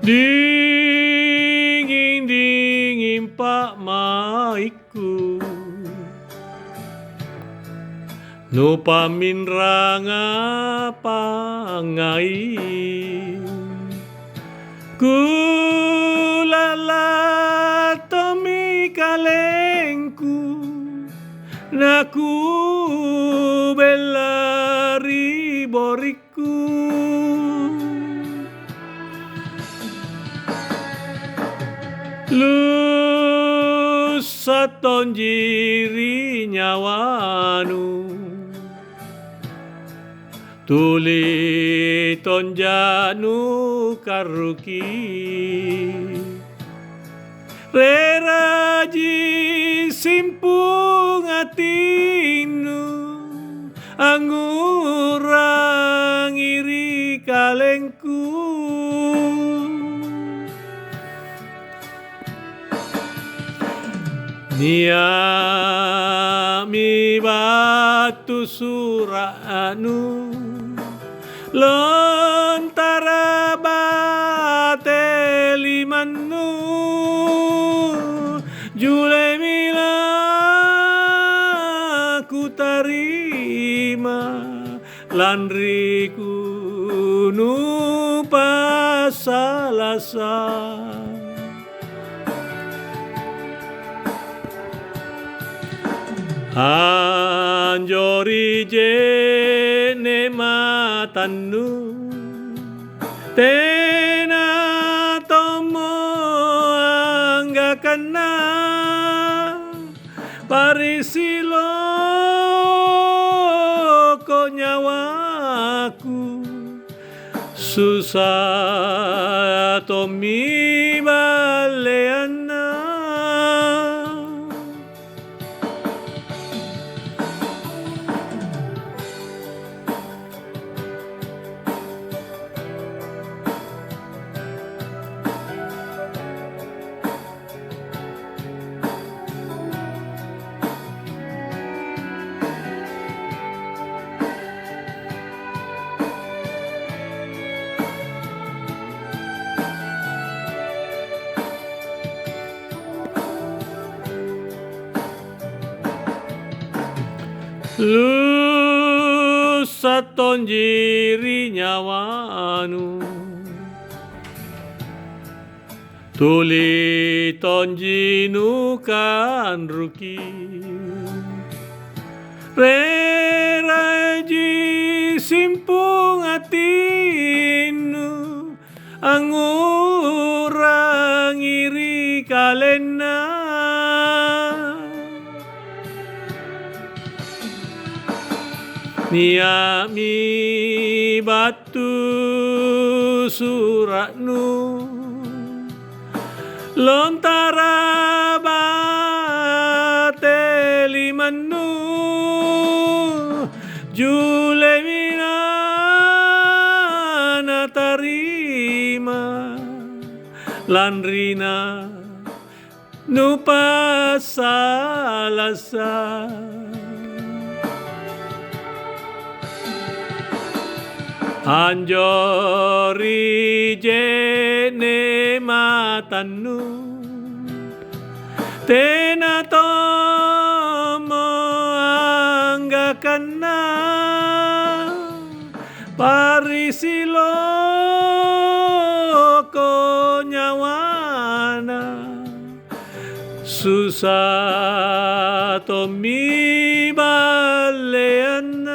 Dingin-dingin Pak Maiku no paminranga pangai kulala tomi kalengku naku belari boriku lu satonjiri nyawanu tuli tonjanu karuki reraji simpung atinu angurang iri kalengku niami batu suranu lontara batelimanu julemila ku tarima landriku nu pasalasa anjori jene matanu tena tomo anggakana parisilo ko nyawaku susah tomi baleana lu satonjiri nyawanu tuli tonjinu kan ruki reraji simpung atinu angurang iri kalena niami batu suraknu lontara batelimanu julemina na tarima landrina nu pasalasa anjori jene matanu tena tomo anggakana parisilo ko nyawana susah tomi baleana